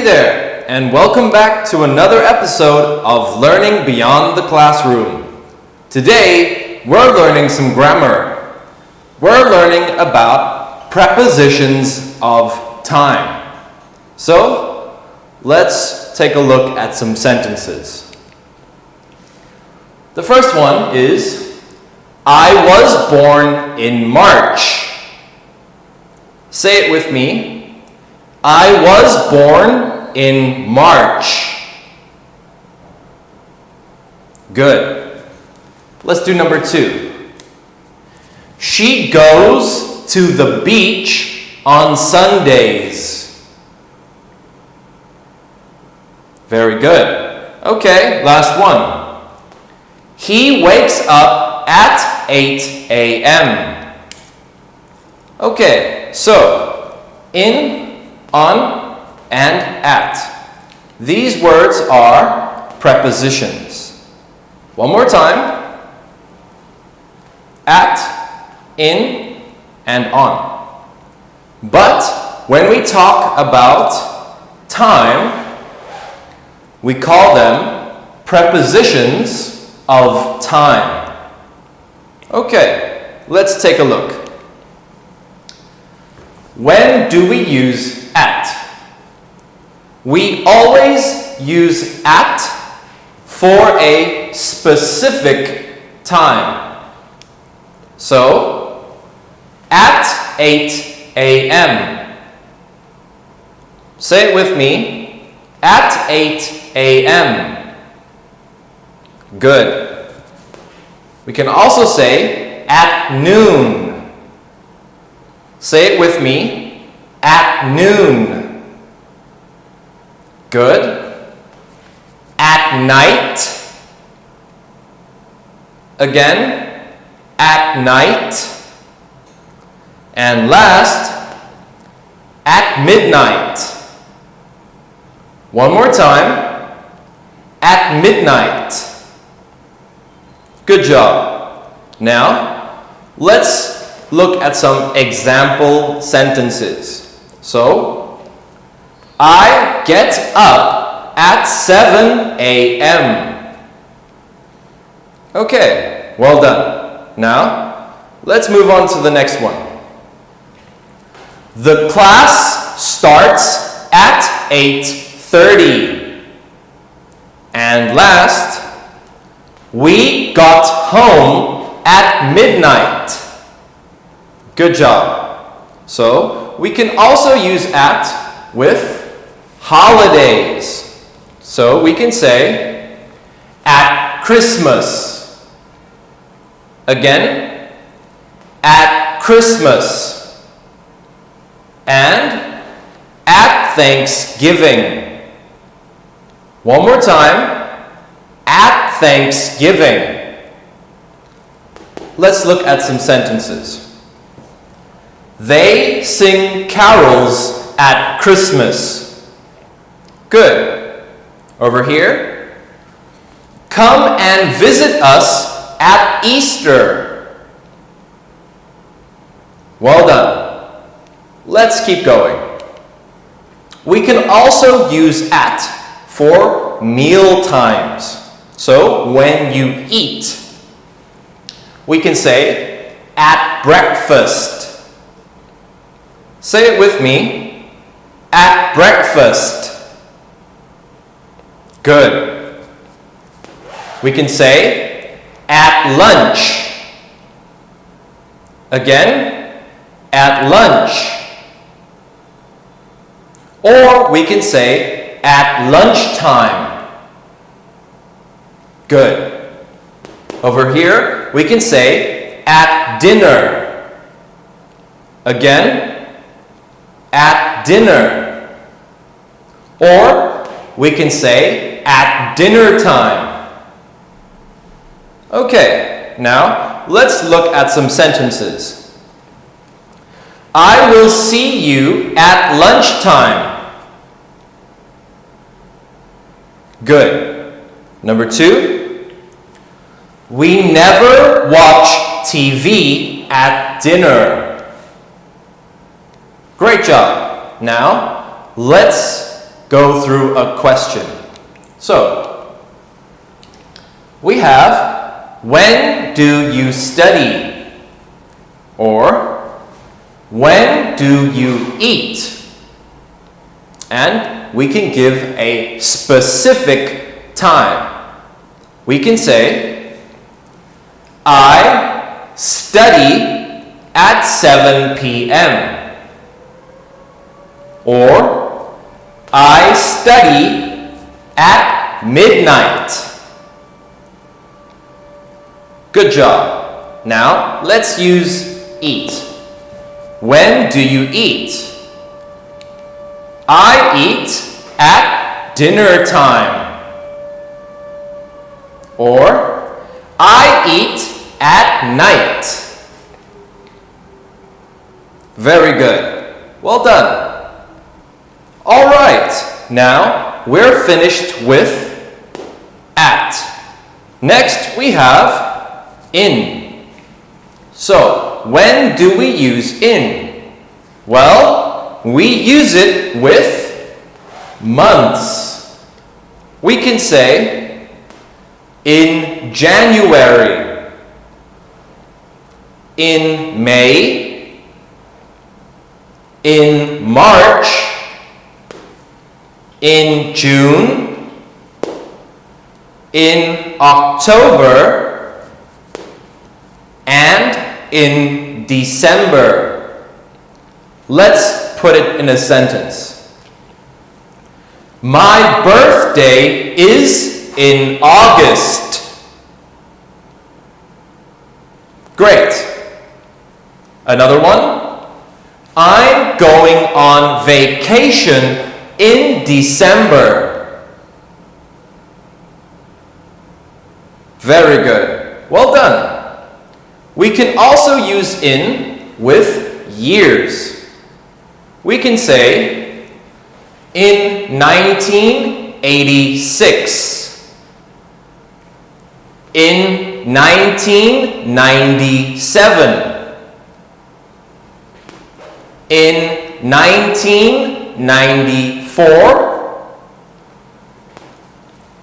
there, and welcome back to another episode of Learning Beyond the Classroom. Today, we're learning some grammar. We're learning about prepositions of time. So, let's take a look at some sentences. The first one is, I was born in March. Say it with me. I was born in March. Good. Let's do number 2. She goes to the beach on Sundays. Very good. Okay, last one. He wakes up at 8 a.m. Okay, so in, on, and at. These words are prepositions. One more time. At, in, and on. But when we talk about time, we call them prepositions of time. Okay, let's take a look. When do we use at? We always use at for a specific time. So, at 8 a.m. Say it with me. At 8 a.m. Good. We can also say at noon. Say it with me. At noon. Good. At night. Again. At night. And last, at midnight. One more time. At midnight. Good job. Now, let's look at some example sentences. So, I get up at 7 a.m. Okay, well done. Now, let's move on to the next one. The class starts at 8:30. And last, we got home at midnight. Good job. So, we can also use at with holidays. So, we can say at Christmas. Again, at Christmas. And at Thanksgiving. One more time. At Thanksgiving. Let's look at some sentences. They sing carols at Christmas. Good. Over here. Come and visit us at Easter. Well done. Let's keep going. We can also use at for meal times. So, when you eat, we can say at breakfast. Say it with me. At breakfast. Good. We can say at lunch. Again, at lunch. Or we can say at lunchtime. Good. Over here, we can say at dinner. Again, at dinner. Or we can say at dinner time. Okay, now let's look at some sentences. I will see you at lunchtime. Good. Number 2. We never watch TV at dinner. Great job. Now, let's go through a question. So, we have, when do you study? Or, when do you eat? And we can give a specific time. We can say, I study at 7 p.m. Or, I study at midnight. Good job. Now, let's use eat. When do you eat? I eat at dinner time. Or, I eat at night. Very good. Well done. All right. Now, we're finished with at. Next, we have in. So, when do we use in? Well, we use it with months. We can say, in January, in May, in March, in June, in October, and in December. Let's put it in a sentence. My birthday is in August. Great. Another one. I'm going on vacation in December. Very good. Well done. We can also use in with years. We can say, in 1986, in 1997, in 1994,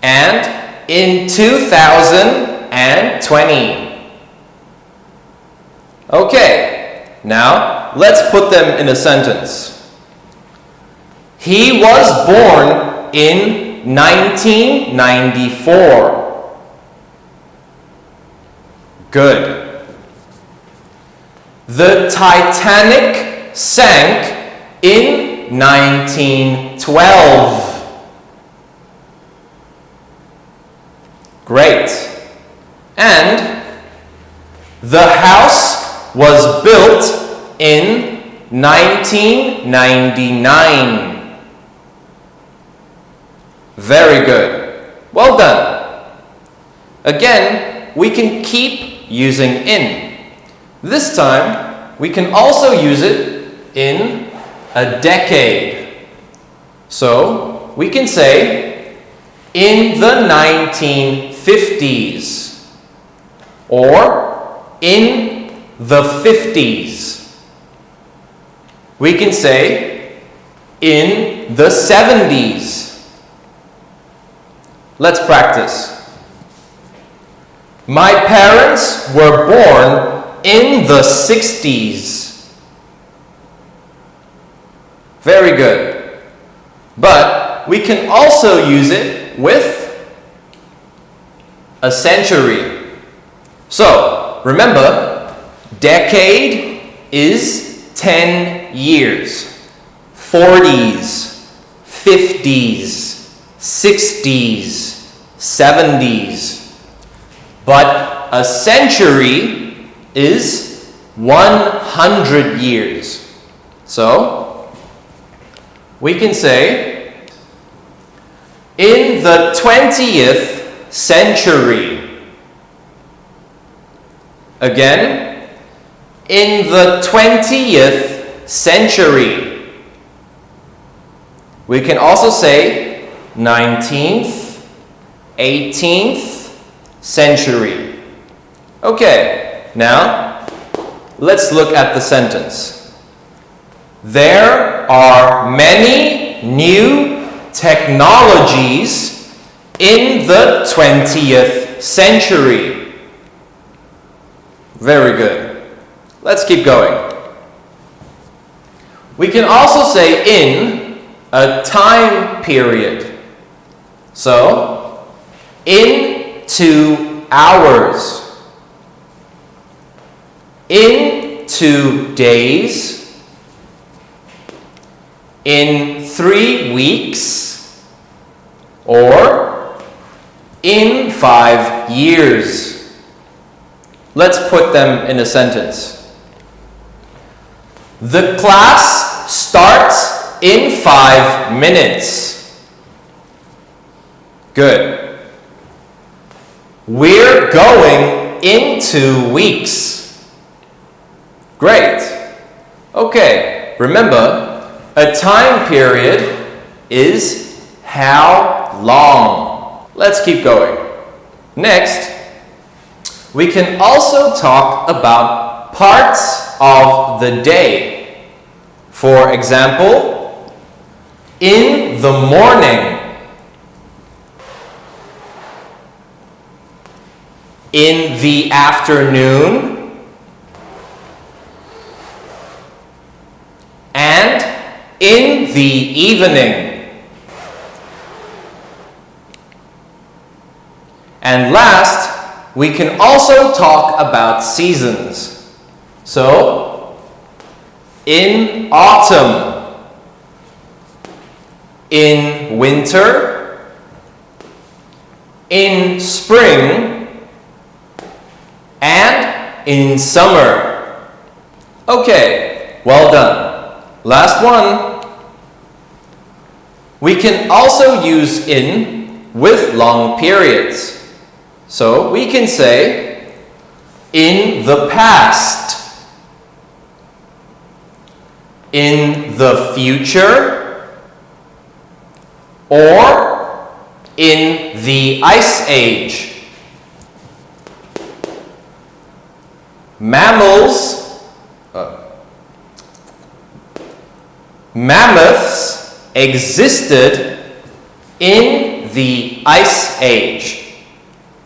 and in 2020. Okay, now let's put them in a sentence. He was born in 1994. Good. The Titanic sank in 1912. Great. And the house was built in 1999. Very good. Well done. Again, we can keep using in. This time, we can also use it in a decade. So, we can say, in the 1950s, or in the 50s. We can say, in the 70s. Let's practice. My parents were born in the 60s. Very good. But we can also use it with a century. So, remember, decade is 10 years. 40s, 50s, 60s, 70s. But a century is 100 years. So, we can say, in the 20th century. Again, in the 20th century. We can also say 19th, 18th century. Okay, now let's look at the sentence. There are many new technologies in the 20th century. Very good. Let's keep going. We can also say in a time period. So, in 2 hours. In 2 days. In 3 weeks. Or in 5 years. Let's put them in a sentence. The class starts in 5 minutes. Good. We're going in 2 weeks. Great. Okay, remember, a time period is how long. Let's keep going. Next, we can also talk about parts of the day. For example, in the morning, in the afternoon, and in the evening. And last, we can also talk about seasons. So, in autumn, in winter, in spring, and in summer. Okay, well done. Last one. We can also use in with long periods. So we can say in the past, in the future, or in the Ice Age. Mammoths existed in the Ice Age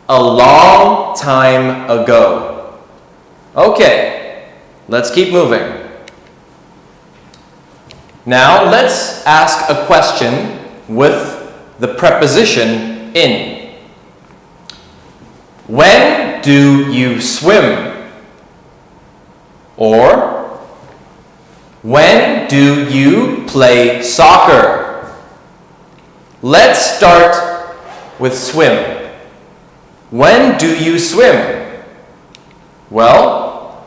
a long time ago. Okay, let's keep moving. Now let's ask a question with the preposition in. When do you swim? Or when do you play soccer? Let's start with swim. When do you swim? Well,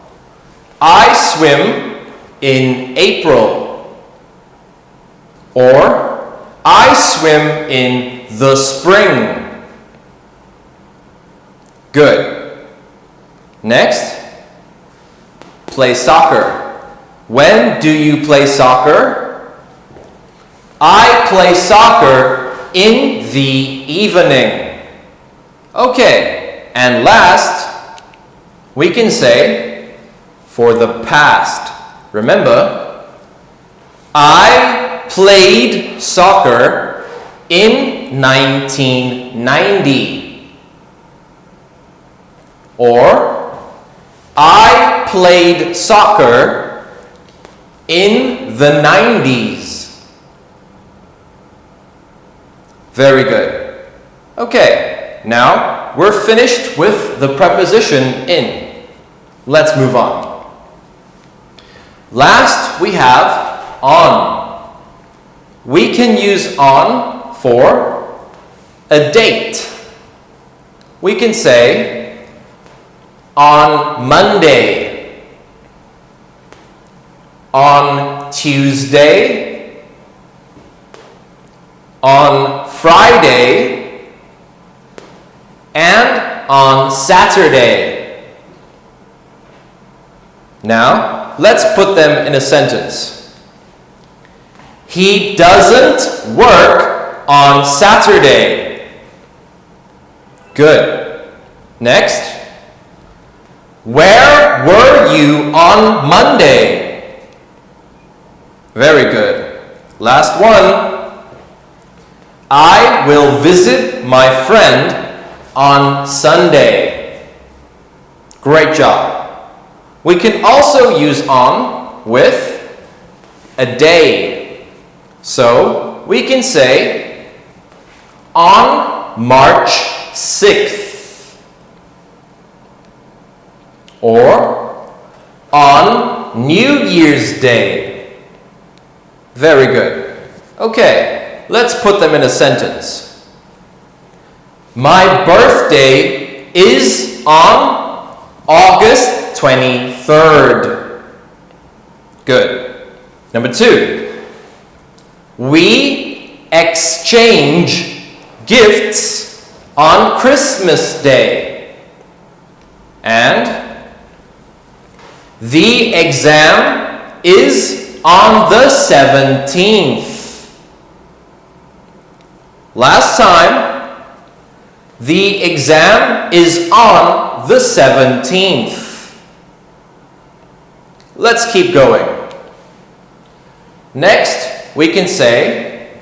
I swim in April. Or I swim in the spring. Good. Next, play soccer. When do you play soccer? I play soccer in the evening. Okay, and last, we can say for the past. Remember, I played soccer in 1990. Or, I played soccer in the 90s. Very good. Okay. Now, we're finished with the preposition in. Let's move on. Last, we have on. We can use on for a date. We can say on Monday, on Tuesday, on Friday, and on Saturday. Now, let's put them in a sentence. He doesn't work on Saturday. Good. Next. Where were you on Monday? Very good. Last one. I will visit my friend on Sunday. Great job. We can also use on with a day. So we can say on March 6th or on New Year's Day. Very good. Okay, let's put them in a sentence. My birthday is on August 23rd. Good. Number 2. We exchange gifts on Christmas Day. And the exam is on the 17th. Last time, the exam is on the 17th. Let's keep going. Next, we can say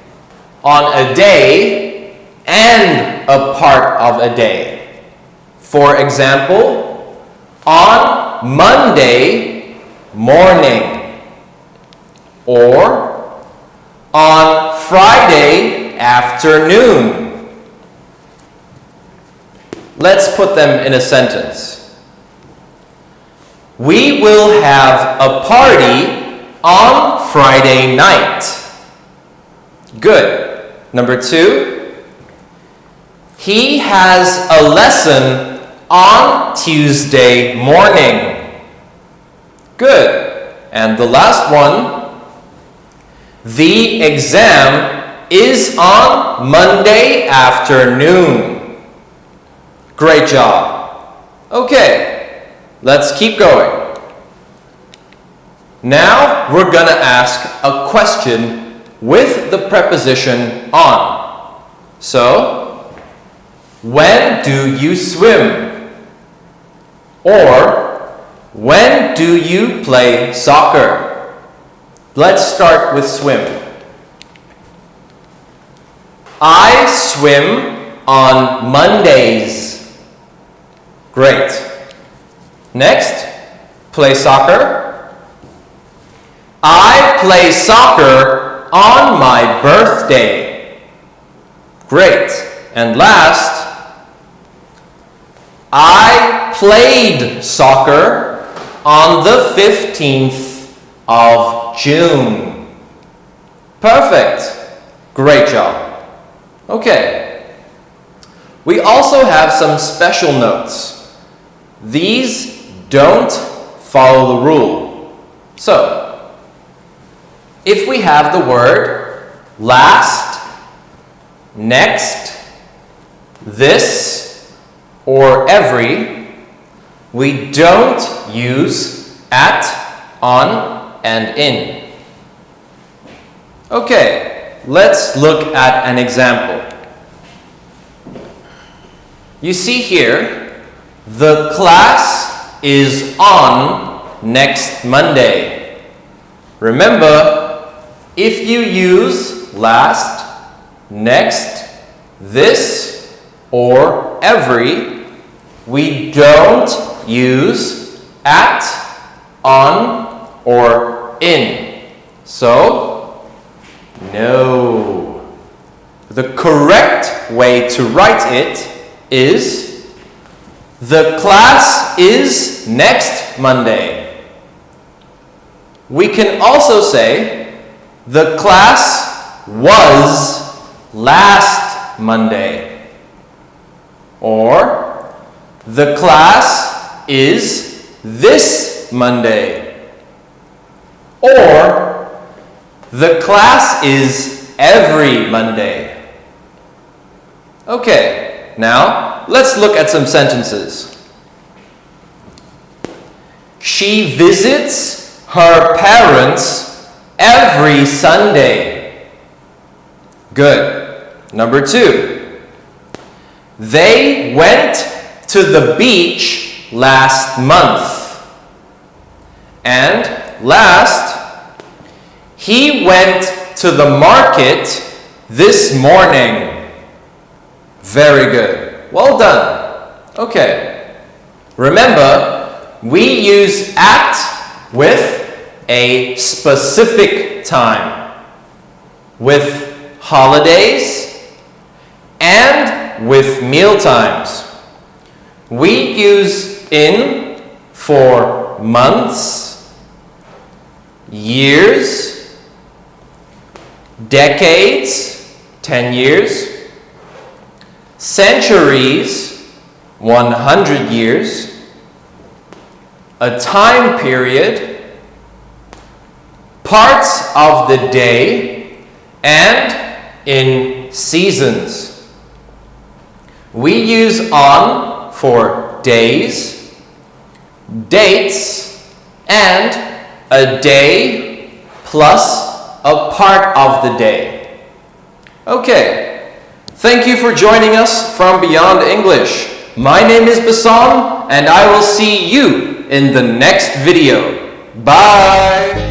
on a day and a part of a day. For example, on Monday morning or on Friday afternoon. Let's put them in a sentence. We will have a party on Friday night. Good. Number 2. He has a lesson on Tuesday morning. Good. And the last one. The exam is on Monday afternoon. Great job. Okay, let's keep going. Now we're gonna ask a question with the preposition on. So, when do you swim? Or, when do you play soccer? Let's start with swim. I swim on Mondays. Great. Next, play soccer. I play soccer on my birthday. Great. And last, I played soccer on the 15th of June. Perfect. Great job. Okay. We also have some special notes. These don't follow the rule. So, if we have the word last, next, this, or every, we don't use at, on, and in. Okay, let's look at an example. You see here, the class is on next Monday. Remember, if you use last, next, this, or every, we don't use at, on, or in. So, no. The correct way to write it is the class is next Monday. We can also say the class was last Monday. Or the class is this Monday. Or the class is every Monday. Okay, now let's look at some sentences. She visits her parents every Sunday. Good. Number 2. They went to the beach last month. And last, he went to the market This morning. Very good. Well done. Okay. Remember, we use at with a specific time, with holidays, and with meal times. We use in for months, years, decades, 10 years, centuries, 100 years, a time period, parts of the day, and in seasons. We use on for days, dates, and a day plus a part of the day. Okay, thank you for joining us from Beyond English. My name is Basan, and I will see you in the next video. Bye!